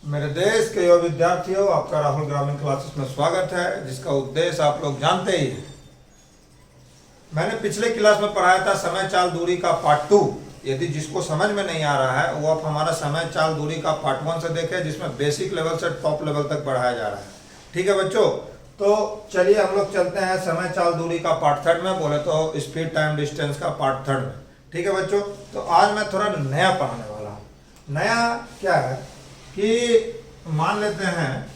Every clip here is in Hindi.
मेरे देश के युवा विद्यार्थियों, आपका राहुल ग्रामीण क्लासेस में स्वागत है, जिसका उद्देश्य आप लोग जानते ही हैं। मैंने पिछले क्लास में पढ़ाया था समय चाल दूरी का पार्ट 2। यदि जिसको समझ में नहीं आ रहा है वो आप हमारा समय चाल दूरी का पार्ट 1 से देखें, जिसमें बेसिक लेवल से टॉप लेवल तक बढ़ाया जा रहा है। ठीक है बच्चों, तो चलिए हम लोग चलते हैं समय चाल दूरी का पार्ट 3 में, बोले तो स्पीड टाइम डिस्टेंस का पार्ट 3 में। ठीक है बच्चों, तो आज मैं थोड़ा नया पढ़ाने वाला हूँ। नया क्या है कि मान लेते हैं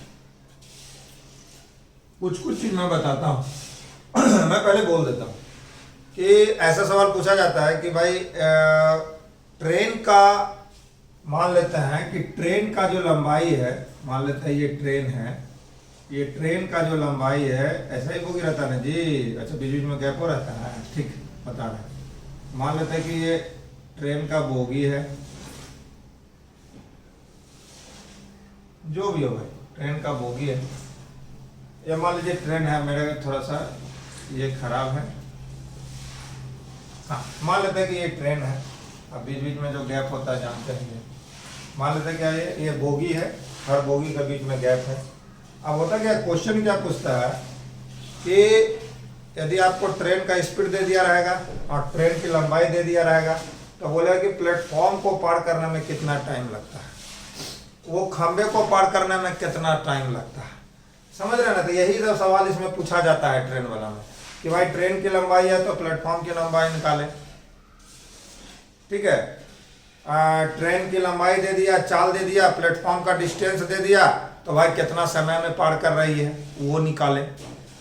कुछ चीज मैं बताता हूँ। मैं पहले बोल देता हूँ कि ऐसा सवाल पूछा जाता है कि भाई ट्रेन का, मान लेते हैं कि ट्रेन का जो लंबाई है, मान लेते हैं ये ट्रेन है, ये ट्रेन का जो लंबाई है, ऐसा ही बोगी रहता है ना जी। अच्छा, बीच बीच में गैप हो रहता है, ठीक बता रहे हैं। मान लेते हैं कि ये ट्रेन का बोगी है, जो भी हो भाई, ट्रेन का बोगी है। या मान लीजिए ट्रेन है, मेरे थोड़ा सा ये खराब है। हाँ, मान लेते हैं कि ये ट्रेन है। अब बीच बीच में जो गैप होता है जानते हैं। मान लेते हैं क्या ये बोगी है, हर बोगी के बीच में गैप है। अब होता क्या, क्वेश्चन क्या पूछता है कि यदि आपको ट्रेन का स्पीड दे दिया रहेगा और ट्रेन की लंबाई दे दिया रहेगा, तो बोलेगा कि प्लेटफॉर्म को पार करने में कितना टाइम लगता है, वो खंबे को पार करने में कितना टाइम लगता है। समझ रहे हैं ना? तो यही सब सवाल इसमें पूछा जाता है ट्रेन वाला में, कि भाई ट्रेन की लंबाई है तो प्लेटफॉर्म की लंबाई निकालें। ठीक है, ट्रेन की लंबाई दे दिया, चाल दे दिया, प्लेटफॉर्म का डिस्टेंस दे दिया, तो भाई कितना समय में पार कर रही है वो निकालें।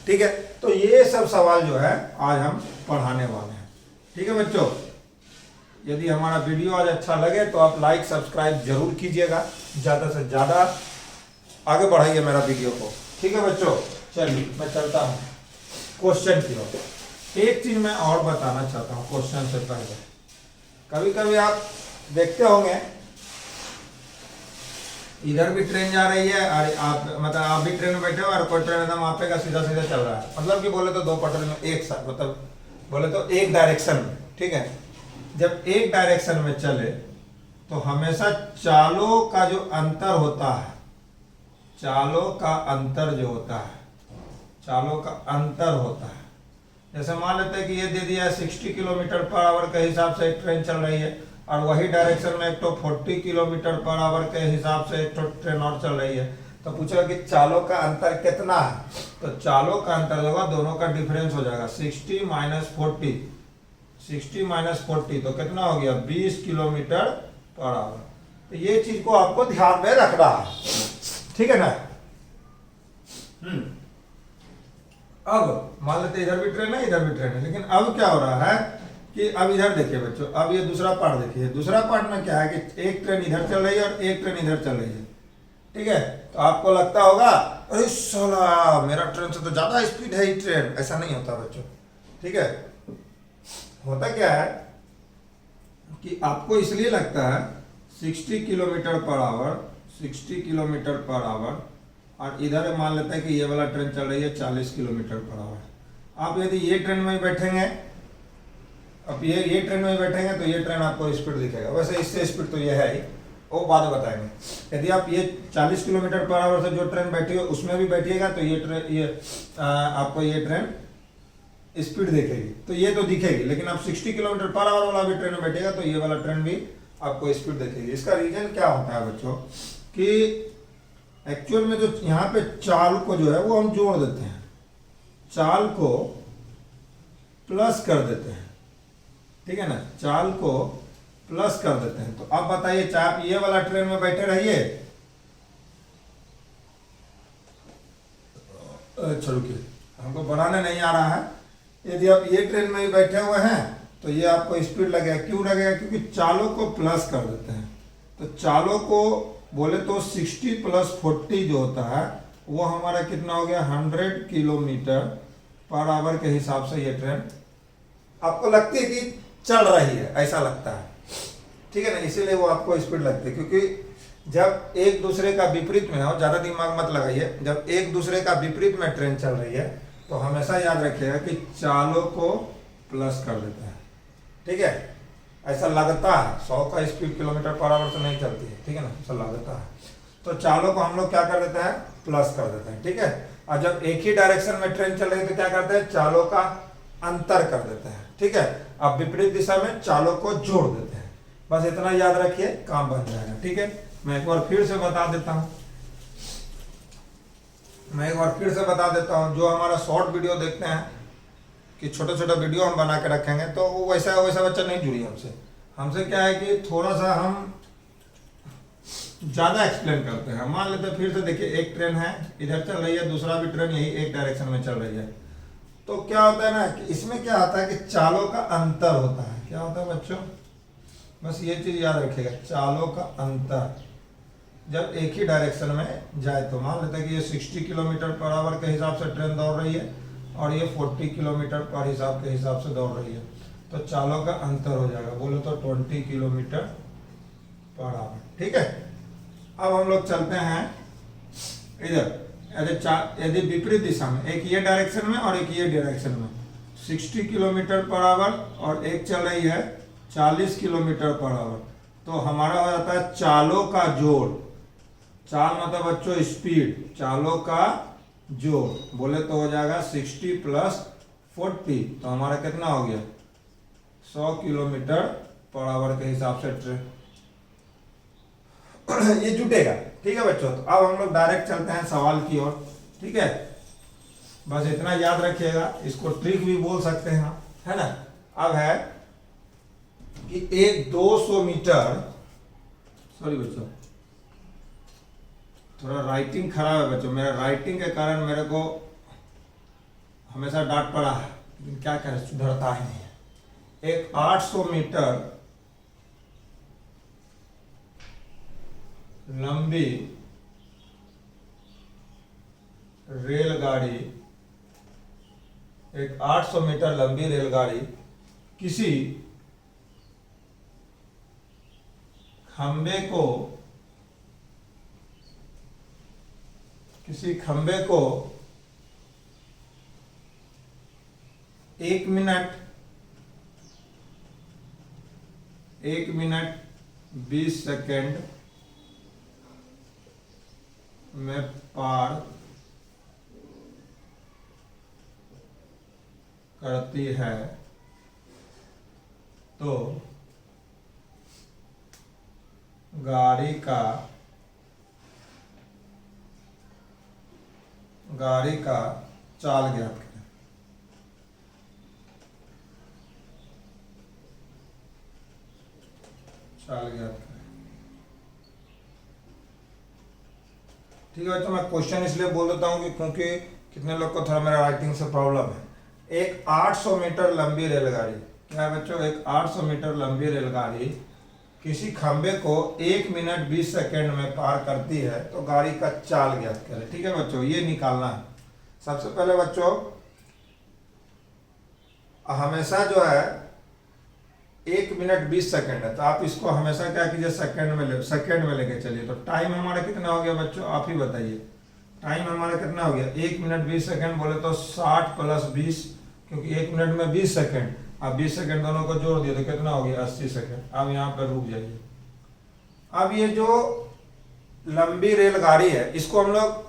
ठीक है, तो ये सब सवाल जो है आज हम पढ़ाने वाले हैं। ठीक है बच्चों, यदि हमारा वीडियो आज अच्छा लगे तो आप लाइक सब्सक्राइब जरूर कीजिएगा, ज़्यादा से ज़्यादा आगे बढ़ाइए मेरा वीडियो को। ठीक है बच्चों, चलिए मैं चलता हूँ क्वेश्चन की ओर। एक चीज़ मैं और बताना चाहता हूँ क्वेश्चन से पहले। कभी कभी आप देखते होंगे इधर भी ट्रेन जा रही है और आप भी ट्रेन में बैठे हो और कोई ट्रेन एकदम आप का सीधा सीधा चल रहा है। मतलब कि बोले तो दो पटरी में एक साथ, मतलब बोले तो एक डायरेक्शन में। ठीक है, जब एक डायरेक्शन में चले तो हमेशा चालों का जो अंतर होता है, चालों का अंतर जो होता है, चालों का अंतर होता है। जैसे मान लेते हैं कि ये दे दिया है 60 किलोमीटर पर आवर के हिसाब से एक ट्रेन चल रही है, और वही डायरेक्शन में एक तो 40 किलोमीटर पर आवर के हिसाब से एक तो ट्रेन और चल रही है। तो पूछेगा कि चालों का अंतर कितना है, तो चालों का अंतर होगा, दोनों का डिफरेंस हो जाएगा 60 माइनस 40। 60 माइनस 40 तो कितना हो गया, 20 किलोमीटर पर आवर। तो ये चीज को आपको ध्यान में रखना है। ठीक है ना? अब मान लेते इधर भी ट्रेन है, इधर भी ट्रेन है, लेकिन अब क्या हो रहा है कि अब इधर देखिए बच्चों, अब ये दूसरा पार्ट देखिए। दूसरा पार्ट में क्या है कि एक ट्रेन इधर चल रही है और एक ट्रेन इधर चल रही है। ठीक है, तो आपको लगता होगा अरे साला मेरा ट्रेन से तो ज्यादा स्पीड है ये ट्रेन। ऐसा नहीं होता बच्चों। ठीक है, होता क्या है कि आपको इसलिए लगता है 60 kilometre per hour, 60 kilometre per hour, और इधर मान लेते हैं कि ये वाला ट्रेन चल रही है 40 किलोमीटर पर आवर। आप यदि ये ट्रेन में बैठेंगे, अब ये ट्रेन में बैठेंगे तो ये ट्रेन आपको स्पीड दिखेगा। वैसे इससे स्पीड तो ये है ही, वो बाद में बताएंगे। यदि आप ये 40 किलोमीटर पर आवर से जो ट्रेन बैठी हो उसमें भी बैठिएगा तो ये ट्रेन आपको ये ट्रेन स्पीड दिखेगी, तो ये तो दिखेगी। लेकिन आप 60 किलोमीटर पर आवर वाला भी ट्रेन में बैठेगा तो ये वाला ट्रेन भी आपको स्पीड दिखेगी। इसका रीजन क्या होता है बच्चों कि एक्चुअल में जो यहाँ पे चाल को जो है वो हम जोड़ देते हैं, चाल को प्लस कर देते हैं। ठीक है ना, चाल को प्लस कर देते हैं। तो अब बताइए, चाहे आप ये वाला ट्रेन में बैठे रहिए, चलो कि हमको बनाने नहीं आ रहा है। यदि आप ये ट्रेन में ही बैठे हुए हैं तो ये आपको स्पीड लगेगा। क्यों लगेगा? क्योंकि चालों को प्लस कर देते हैं। तो चालों को बोले तो 60 प्लस 40 जो होता है वो हमारा कितना हो गया, 100 किलोमीटर पर आवर के हिसाब से ये ट्रेन आपको लगती है कि चल रही है, ऐसा लगता है। ठीक है ना, इसीलिए वो आपको स्पीड लगती है। क्योंकि जब एक दूसरे का विपरीत में हो, ज्यादा दिमाग मत लगाइए, जब एक दूसरे का विपरीत में ट्रेन चल रही है तो हमेशा याद रखिएगा कि चालों को प्लस कर देते हैं। ठीक है, ऐसा लगता है 100 का स्पीड किलोमीटर पर आवर से नहीं चलती है। ठीक है ना, ऐसा लगता है। तो चालों को हम लोग क्या कर देते हैं, प्लस कर देते हैं, ठीक है। और जब एक ही डायरेक्शन में ट्रेन चल रही है तो क्या करते हैं, चालों का अंतर कर देते हैं, ठीक है। अब विपरीत दिशा में चालों को जोड़ देते हैं। बस इतना याद रखिए, काम बन जाएगा, ठीक है। मैं एक बार फिर से बता देता हूं जो हमारा शॉर्ट वीडियो देखते हैं कि छोटे छोटे वीडियो हम बना के रखेंगे, तो वो वैसा बच्चा नहीं जुड़ी हमसे। हमसे क्या है कि थोड़ा सा हम ज्यादा एक्सप्लेन करते हैं। मान लेते हैं फिर से देखिए, एक ट्रेन है इधर चल रही है, दूसरा भी ट्रेन यही एक डायरेक्शन में चल रही है। तो क्या होता है ना कि इसमें क्या होता है कि चालों का अंतर होता है। क्या होता है बच्चों, बस ये चीज याद रखिएगा, चालों का अंतर जब एक ही डायरेक्शन में जाए तो मान लेते हैं कि ये 60 किलोमीटर पर आवर के हिसाब से ट्रेन दौड़ रही है और ये 40 किलोमीटर पर हिसाब के हिसाब से दौड़ रही है, तो चालों का अंतर हो जाएगा, बोलो तो 20 किलोमीटर पर आवर, ठीक है। अब हम लोग चलते हैं इधर, यदि विपरीत दिशा में, एक ये डायरेक्शन में और एक ये डायरेक्शन में 60 किलोमीटर पर आवर और एक चल रही है 40 किलोमीटर पर आवर, तो हमारा हो जाता है चालों का जोड़। चाल मतलब बच्चों स्पीड, चालों का जोड़ बोले तो हो जाएगा 60 प्लस 40, तो हमारा कितना हो गया 100 किलोमीटर पर आवर के हिसाब से ट्रेन ये जुटेगा, ठीक है बच्चों। तो अब हम लोग डायरेक्ट चलते हैं सवाल की ओर, ठीक है। बस इतना याद रखिएगा, इसको ट्रिक भी बोल सकते हैं, है ना। अब है कि एक 200 मीटर, सॉरी बच्चों थोड़ा राइटिंग खराब है बच्चों, मेरा राइटिंग के कारण मेरे को हमेशा डांट पड़ा है, लेकिन क्या करें सुधरता ही नहीं है। एक 800 मीटर लंबी रेलगाड़ी, एक 800 मीटर लंबी रेलगाड़ी किसी खंबे को 1 मिनट 20 सेकेंड में पार करती है, तो गाड़ी का चाल ज्ञात करें। ठीक है बच्चों, मैं क्वेश्चन इसलिए बोल देता हूँ कि क्योंकि कितने लोग को थोड़ा मेरा राइटिंग से प्रॉब्लम है। एक 800 मीटर लंबी रेलगाड़ी, क्या है बच्चों, एक 800 मीटर लंबी रेलगाड़ी किसी खंबे को 1 मिनट 20 सेकेंड में पार करती है, तो गाड़ी का चाल ज्ञात करें। ठीक है बच्चों, ये निकालना है। सबसे पहले बच्चों हमेशा जो है 1 मिनट 20 सेकेंड है, तो आप इसको हमेशा क्या कीजिए सेकेंड में लेके चलिए। तो टाइम हमारा कितना हो गया बच्चों, आप ही बताइए। टाइम हमारा कितना हो गया, 1 मिनट 20 सेकेंड बोले तो 60 प्लस 20, क्योंकि 1 मिनट में 20 सेकेंड, अब 20 सेकेंड दोनों को जोड़ दिए तो कितना हो गया 80 सेकेंड। अब यहाँ पर रुक जाइए। अब ये जो लंबी रेलगाड़ी है इसको हम लोग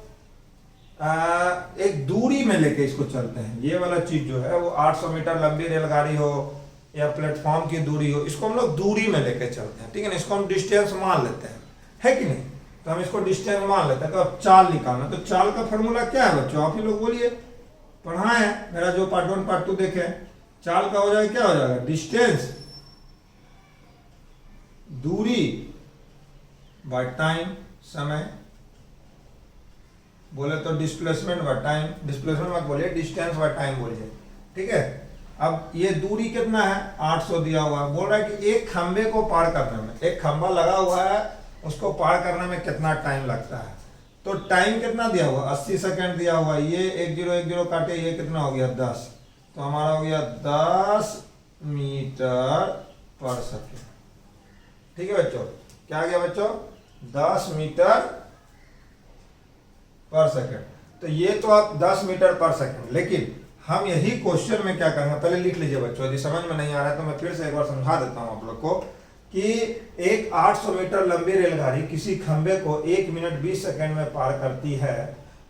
एक दूरी में लेके इसको चलते हैं। ये वाला चीज जो है वो 800 मीटर लंबी रेलगाड़ी हो या प्लेटफॉर्म की दूरी हो, इसको हम लोग दूरी में लेके चलते हैं। ठीक है ना, इसको हम डिस्टेंस मान लेते हैं, है कि नहीं। तो हम इसको डिस्टेंस मान लेते हैं। तो अब चाल निकालना, तो चाल का फॉर्मूला क्या है बच्चों, आप ही लोग बोलिए। पढ़ा है मेरा जो पार्ट 1 पार्ट 2 देखे, चाल का हो जाएगा क्या हो जाएगा, डिस्टेंस दूरी बाय टाइम, समय बोले तो डिस्प्लेसमेंट बाय टाइम, डिस्प्लेसमेंट मत बोलिए, डिस्टेंस बाय टाइम बोलिए। ठीक है। अब ये दूरी कितना है 800 दिया हुआ है, बोल रहा है कि एक खंबे को पार करने में, एक खंबा लगा हुआ है उसको पार करने में कितना टाइम लगता है। तो टाइम कितना दिया हुआ 80 सेकेंड दिया हुआ है। ये 1010 काटे, ये कितना हो गया 10, तो हमारा हो गया 10 मीटर पर सेकेंड। ठीक है बच्चों, क्या आ गया बच्चों 10 मीटर पर सेकेंड। तो ये तो आप 10 मीटर पर सेकेंड, लेकिन हम यही क्वेश्चन में क्या करेंगे, पहले लिख लीजिए बच्चों, यदि समझ में नहीं आ रहा है तो मैं फिर से एक बार समझा देता हूं आप लोग को कि एक 800 मीटर लंबी रेलगाड़ी किसी खंबे को 1 मिनट 20 सेकंड में पार करती है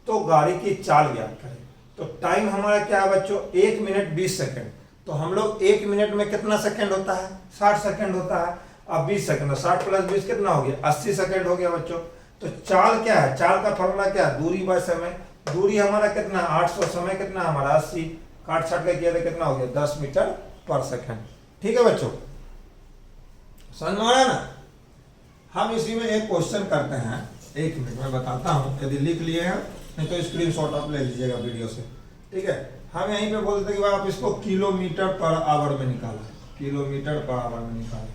तो गाड़ी की चाल ज्ञात करें। तो टाइम हमारा क्या है बच्चों, 1 मिनट 20 सेकंड। तो हम लोग 1 मिनट में कितना सेकंड होता है, 60 सेकंड होता है। अब 20 सेकंड, 60 प्लस 20 कितना हो गया, 80 सेकंड हो गया बच्चों। तो चाल क्या है, चाल का फॉर्मूला क्या है, दूरी बाय समय। दूरी हमारा कितना, 800, समय कितना हमारा 80, काट छाट के किया तो कितना हो गया, 10 मीटर पर सेकंड। ठीक है बच्चों, समझ में आ रहा है ना। हम इसी में एक क्वेश्चन करते हैं, 1 मिनट में बताता हूं, यदि लिख लिए हैं नहीं तो स्क्रीनशॉट आप ले लीजिएगा वीडियो से। ठीक है, हम यहीं पे बोलते हैं कि आप इसको किलोमीटर पर आवर में निकाला, किलोमीटर पर आवर में निकाला।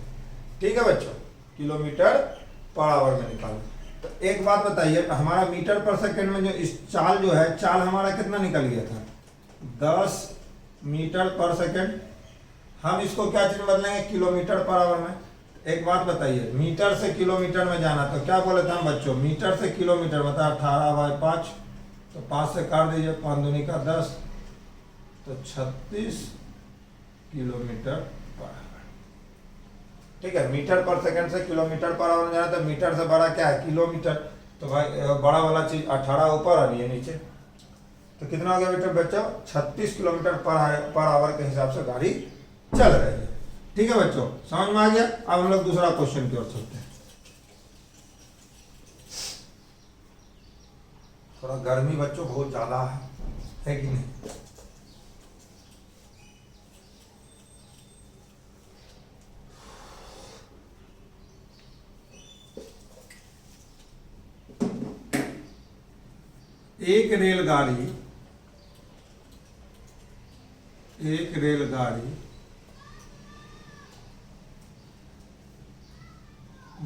ठीक है बच्चों, किलोमीटर पर आवर में निकाला। तो एक बात बताइए, हमारा मीटर पर सेकंड में जो इस चाल जो है, चाल हमारा कितना निकल गया था, 10 मीटर पर सेकंड। हम इसको क्या चीज बदलेंगे, किलोमीटर पर आवर में। एक बात बताइए, मीटर से किलोमीटर में जाना, तो क्या बोले थे हम बच्चों, मीटर से किलोमीटर मतलब 18/5, तो 5 से काट दीजिए, 5 दूनी का 10, तो 36 किलोमीटर पर आवर। ठीक है, मीटर पर सेकंड से किलोमीटर पर आवर में जाना, तो मीटर से बड़ा क्या है, किलोमीटर। तो भाई बड़ा वाला चीज 18 ऊपर आ रही है नीचे, तो कितना हो गया बेटा बच्चों, 36 किलोमीटर पर आवर के हिसाब से गाड़ी चल रही है। ठीक है बच्चों, समझ में आ गया। अब हम लोग दूसरा क्वेश्चन की ओर चलते हैं। थोड़ा गर्मी बच्चों बहुत ज्यादा है कि नहीं। एक रेलगाड़ी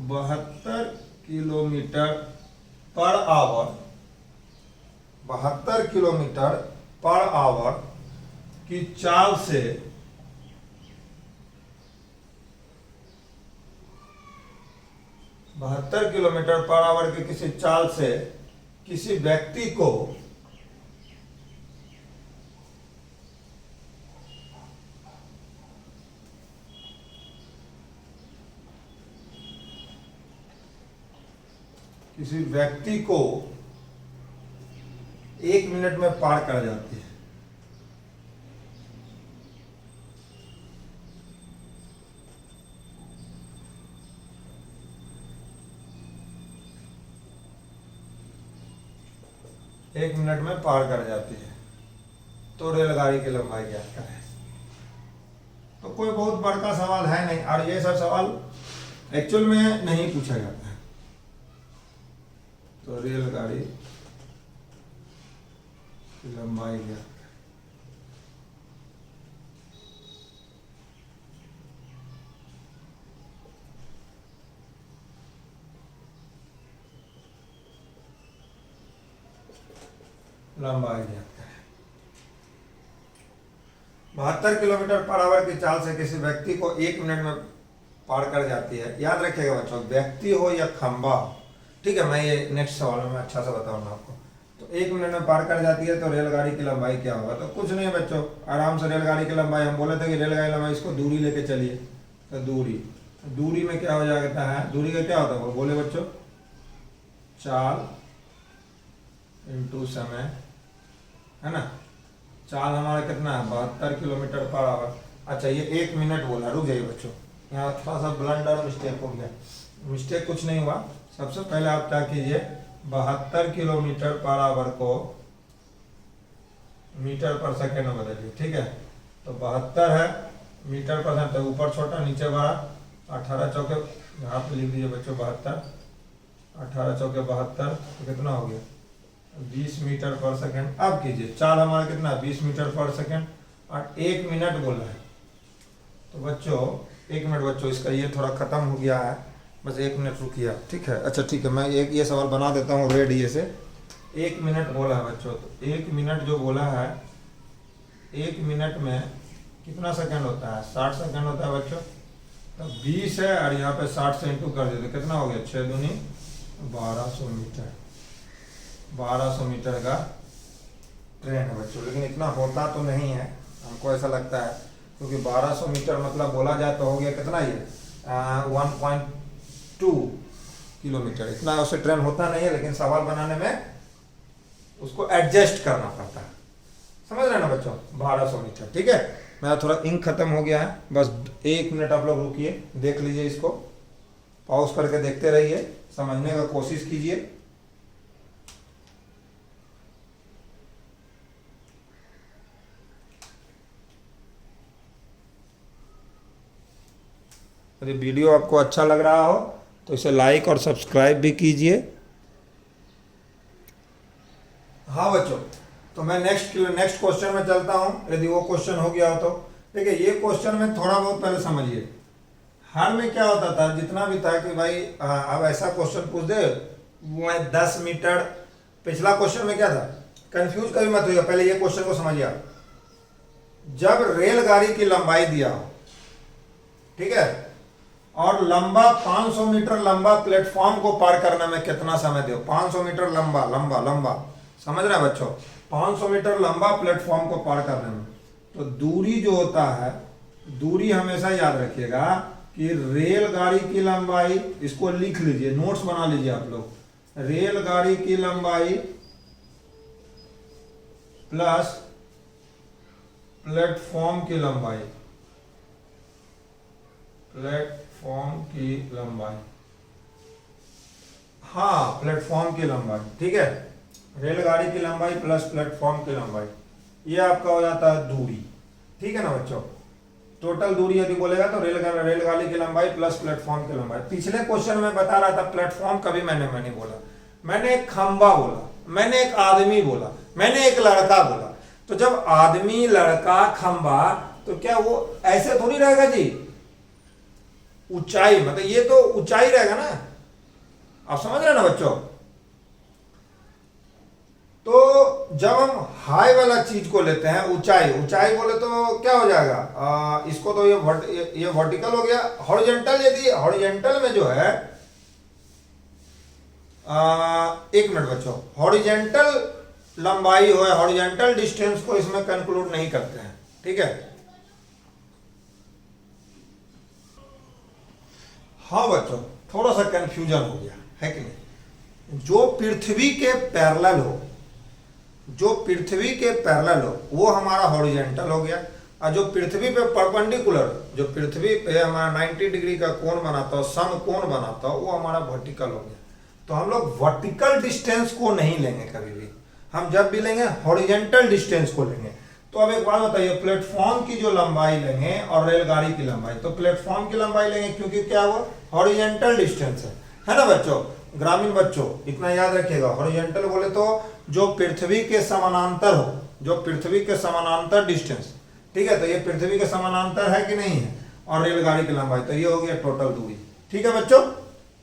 72 kilometre per hour, 72 kilometre per hour की चाल से 72 किलोमीटर पर आवर की किसी चाल से किसी व्यक्ति को किसी व्यक्ति को 1 मिनट में पार कर जाती है। एक मिनट में पार कर जाती है, तो रेलगाड़ी की लंबाई ज्ञात करें। तो कोई बहुत बड़का सवाल है नहीं, और ये सब सवाल एक्चुअल में नहीं पूछा जाता है। तो रेलगाड़ी की लंबाई ज्ञात करें। लंबाई ज्ञात करें। 72 किलोमीटर पर आवर की चाल से किसी व्यक्ति को 1 मिनट में पार कर जाती है। याद रखिएगा बच्चों, व्यक्ति हो या खंबा हो। ठीक है, मैं ये नेक्स्ट सवाल में अच्छा से बताऊंगा आपको। तो 1 मिनट में पार कर जाती है, तो रेलगाड़ी की लंबाई क्या होगा। तो कुछ नहीं बच्चों, आराम से रेलगाड़ी की लंबाई, हम बोले थे कि रेलगाड़ी लंबाई, इसको दूरी लेके चलिए। तो दूरी में क्या हो जाता है, दूरी का क्या होता है, बोले बच्चों, चाल इंटू समय, है ना। चाल हमारा कितना है, 72 किलोमीटर पर आवर। अच्छा, ये 1 मिनट बोला, रुक जाइए बच्चों, यहाँ थोड़ा सा ब्लंडर मिस्टेक हो गया। मिस्टेक कुछ नहीं हुआ। सबसे पहले आप क्या कीजिए, 72 किलोमीटर पर आवर को मीटर पर सेकेंड में बदलिए। ठीक है, तो 72 है मीटर पर सेकेंड, तो ऊपर छोटा नीचे बड़ा, 18 चौके यहाँ पे लिख दीजिए बच्चों, 72, 18 चौके 72, तो कितना हो गया, 20 मीटर पर सेकेंड। अब कीजिए, चाल हमारा कितना, 20 मीटर पर सेकेंड, और 1 मिनट बोला है। तो बच्चों 1 मिनट बच्चों, इसका ये थोड़ा खत्म हो गया है, बस 1 मिनट रुकिए आप। ठीक है, अच्छा ठीक है, मैं एक ये सवाल बना देता हूँ रेड ये से। 1 मिनट बोला है बच्चों, तो 1 मिनट जो बोला है, 1 मिनट में कितना सेकंड होता है, 60 सेकंड होता है बच्चों। तो 20 है और यहाँ पे 60 से इंटू कर देते, कितना हो गया, 6 दूनी 1200 मीटर। 1200 मीटर का ट्रेन है बच्चों, लेकिन इतना होता तो नहीं है, हमको ऐसा लगता है, क्योंकि 1200 मीटर मतलब बोला जाए तो हो गया कितना, ये 1.2 किलोमीटर, इतना उससे ट्रेन होता नहीं है, लेकिन सवाल बनाने में उसको एडजस्ट करना पड़ता है। समझ रहे हैं ना बच्चों? 1200 मीटर। ठीक है, मेरा थोड़ा इंक खत्म हो गया है, बस 1 मिनट आप लोग रुकिए, देख लीजिए, इसको पॉज करके देखते रहिए, समझने का कोशिश कीजिए। यदि वीडियो आपको अच्छा लग रहा हो तो इसे लाइक और सब्सक्राइब भी कीजिए। हाँ बच्चों, तो मैं नेक्स्ट क्वेश्चन में चलता हूं, यदि वो क्वेश्चन हो गया हो तो। देखिए, ये क्वेश्चन में थोड़ा बहुत पहले समझिए। हर में क्या होता था, जितना भी था कि भाई अब ऐसा क्वेश्चन पूछ दे, वो 10 मीटर। पिछला क्वेश्चन में क्या था, कंफ्यूज कभी मत होइए, पहले ये क्वेश्चन को समझिए आप। जब रेलगाड़ी की लंबाई दिया हो, ठीक है, और लंबा 500 मीटर लंबा प्लेटफॉर्म को पार करने में कितना समय दो, 500 मीटर लंबा लंबा लंबा, समझ रहे हैं बच्चों? 500 मीटर लंबा प्लेटफॉर्म को पार करने में, तो दूरी जो होता है, दूरी हमेशा याद रखिएगा कि रेलगाड़ी की लंबाई, इसको लिख लीजिए, नोट्स बना लीजिए आप लोग। रेलगाड़ी की लंबाई प्लस प्लेटफॉर्म की लंबाई, प्लेटफॉर्म की लंबाई, हाँ प्लेटफॉर्म की लंबाई, ठीक है। रेलगाड़ी की लंबाई प्लस प्लेटफॉर्म की लंबाई, ये आपका हो जाता है दूरी। ठीक है ना बच्चों? टोटल दूरी यदि बोलेगा तो रेलगाड़ी की लंबाई प्लस प्लेटफॉर्म की लंबाई। पिछले क्वेश्चन में बता रहा था प्लेटफॉर्म, कभी मैंने नहीं बोला, मैंने एक खंबा बोला, मैंने एक आदमी बोला, मैंने एक लड़का बोला। तो जब आदमी, लड़का, खंबा, तो क्या वो ऐसे थोड़ी रहेगा जी? ऊंचाई, मतलब ये तो ऊंचाई रहेगा ना, आप समझ रहे हैं ना बच्चों? तो जब हम हाई वाला चीज को लेते हैं, ऊंचाई, ऊंचाई बोले तो क्या हो जाएगा, इसको तो ये वर्टिकल हो गया। हॉरिजॉन्टल, यदि हॉरिजॉन्टल में जो है, एक मिनट बच्चों, हॉरिजॉन्टल लंबाई हो, हॉरिजॉन्टल डिस्टेंस को इसमें कंक्लूड नहीं करते हैं। ठीक है, हाँ बच्चों, थोड़ा सा कंफ्यूजन हो गया है कि नहीं? जो पृथ्वी के पैरेलल हो, जो पृथ्वी के पैरेलल हो, वो हमारा हॉरिजॉन्टल हो गया, और जो पृथ्वी पे परपेंडिकुलर, जो पृथ्वी पे हमारा 90 डिग्री का कोण बनाता हो, समकोण बनाता हो, वो हमारा वर्टिकल हो गया। तो हम लोग वर्टिकल डिस्टेंस को नहीं लेंगे कभी भी, हम जब भी लेंगे हॉरिजॉन्टल डिस्टेंस को लेंगे। तो अब एक बात बताइए, प्लेटफॉर्म की जो लंबाई लेंगे और रेलगाड़ी की लंबाई, तो प्लेटफॉर्म की लंबाई लेंगे क्योंकि क्या वो हॉरिजॉन्टल डिस्टेंस है ना बच्चों? ग्रामीण बच्चों इतना याद रखिएगा, हॉरिजॉन्टल बोले तो जो पृथ्वी के समानांतर हो, जो पृथ्वी के समानांतर डिस्टेंस। ठीक है, तो ये पृथ्वी के समानांतर है कि नहीं है, और रेलगाड़ी की लंबाई, तो ये हो गया टोटल दूरी। ठीक है बच्चों,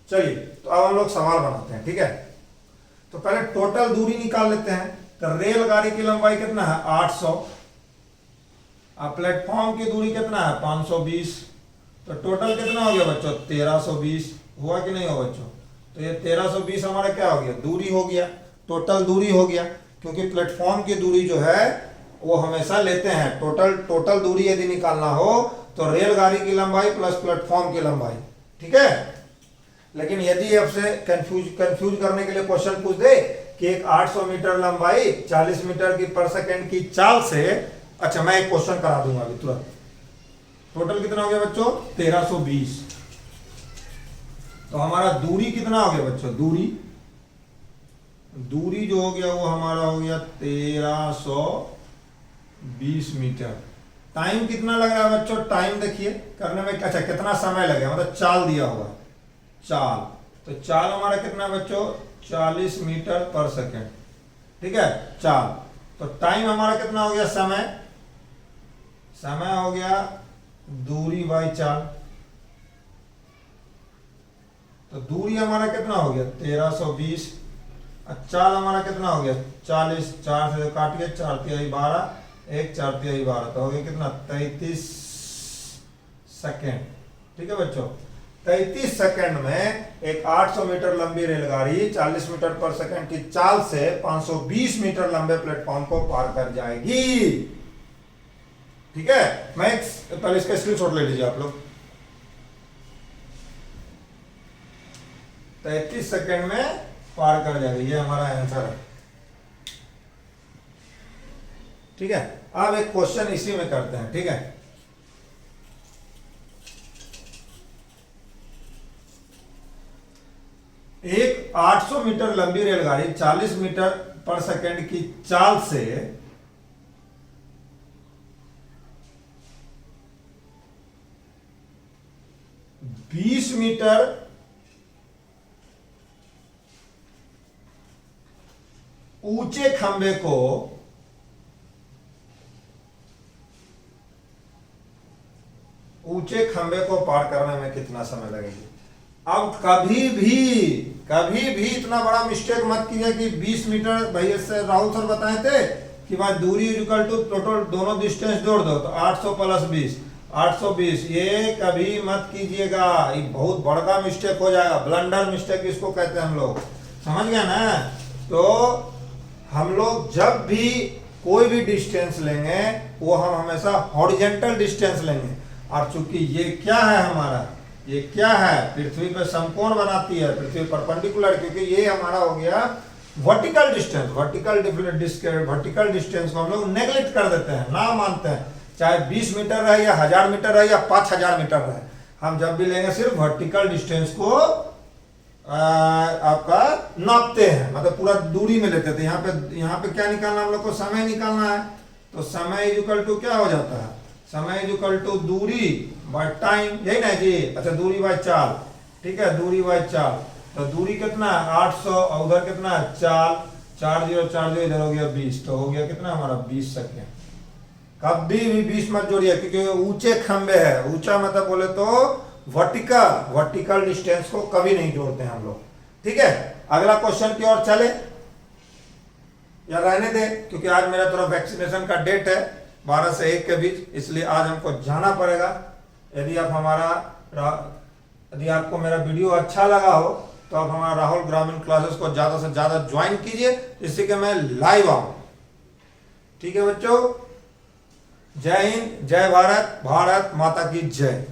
चलिए तो अब हम लोग सवाल बनाते हैं। ठीक है, तो पहले टोटल दूरी निकाल लेते हैं। तो रेलगाड़ी की लंबाई कितना है, 800, अब प्लेटफॉर्म की दूरी कितना है, 520, तो टोटल कितना हो गया बच्चों, 1320। हुआ कि नहीं हुआ बच्चों? तो ये 1320 हमारा क्या हो गया, दूरी हो गया, टोटल दूरी हो गया, क्योंकि प्लेटफॉर्म की दूरी जो है वो हमेशा लेते हैं। टोटल दूरी यदि निकालना हो तो रेलगाड़ी की लंबाई प्लस प्लेटफॉर्म की लंबाई। ठीक है, लेकिन यदि आपसे कंफ्यूज करने के लिए क्वेश्चन पूछ दे कि एक 800 मीटर लंबाई 40 मीटर की पर सेकेंड की चाल से, अच्छा मैं एक क्वेश्चन करा दूंगा अभी तुरंत। टोटल कितना हो गया बच्चों, 1320। तो हमारा दूरी कितना हो गया बच्चों, दूरी जो हो गया वो हमारा हो गया 1320 मीटर। टाइम कितना लग रहा है बच्चों, टाइम देखिए करने में, अच्छा कितना समय लगेगा, मतलब चाल दिया हुआ, चाल, तो चाल हमारा कितना बच्चों, 40 मीटर पर सेकेंड। ठीक है, चाल, तो टाइम हमारा कितना हो गया, समय हो गया दूरी बाई चाल। तो दूरी हमारा कितना हो गया 1320, चाल हमारा कितना हो गया 40, 4 से काट के 4 तिहाई 12, 1 4 तिहाई 12, तो हो गया कितना 33 सेकेंड। ठीक है बच्चों, 33 सेकेंड में एक 800 मीटर लंबी रेलगाड़ी 40 मीटर पर सेकेंड की चाल से 520 मीटर लंबे प्लेटफॉर्म को पार कर जाएगी। ठीक है, मैं पहले इसका स्क्रीनशॉट ले लीजिए आप लोग। 33 सेकंड में पार कर जाएगा। ये हमारा आंसर है। ठीक है, अब एक क्वेश्चन इसी में करते हैं। ठीक है, एक 800 मीटर लंबी रेलगाड़ी 40 मीटर पर सेकंड की चाल से 20 मीटर ऊंचे खंबे को पार करने में कितना समय लगेगा। अब कभी भी इतना बड़ा मिस्टेक मत कीजिए कि 20 मीटर, भैया से राहुल सर बताए थे कि भाई दूरी इक्वल टू टोटल दोनों डिस्टेंस जोड़ दो तो 800 प्लस 20 820। ये कभी मत कीजिएगा, ये बहुत बड़ा मिस्टेक हो जाएगा। ब्लंडर मिस्टेक इसको कहते हैं हम लोग, समझ गए ना। तो हम लोग जब भी कोई भी डिस्टेंस लेंगे वो हम हमेशा हॉरिजॉन्टल डिस्टेंस लेंगे। और चूंकि ये क्या है हमारा, ये क्या है, पृथ्वी पे समकोण बनाती है, पृथ्वी परपेंडिकुलर, क्योंकि ये हमारा हो गया वर्टिकल डिस्टेंस। वर्टिकल डिस्टेंस को हम लोग नेग्लेक्ट कर देते हैं, ना मानते हैं, चाहे 20 मीटर रहे या 1000 मीटर रहे या 5000 मीटर रहे। हम जब भी लेंगे सिर्फ वर्टिकल डिस्टेंस को आपका नापते हैं, मतलब पूरा दूरी में लेते थे। यहाँ पे क्या निकालना, हम लोग को समय निकालना है। तो समय इक्वल टू क्या हो जाता है, समय इक्वल टू दूरी बाय टाइम, यही ना जी। अच्छा, दूरी बाय चाल, ठीक है, दूरी बाय चाल। तो दूरी कितना है 800 और उधर कितना है चाल, 40 इधर हो गया 20, तो हो गया कितना हमारा 20 सेकेंड। कभी भी 20 मत जोड़िए, क्योंकि ऊंचे खंबे है। ऊंचा मतलब बोले तो वर्टिकल डिस्टेंस को कभी नहीं जोड़ते हैं हम लोग। ठीक है, अगला क्वेश्चन की ओर चले या रहने दे, क्योंकि आज मेरा थोड़ा वैक्सीनेशन का डेट है 12 से 1 के बीच, इसलिए आज हमको जाना पड़ेगा। यदि आपको मेरा वीडियो अच्छा लगा हो तो आप हमारा राहुल ग्रामीण क्लासेस को ज्यादा से ज्यादा ज्वाइन कीजिए, जिससे कि मैं लाइव आऊं। ठीक है बच्चों, जय हिंद, जय भारत, भारत माता की जय।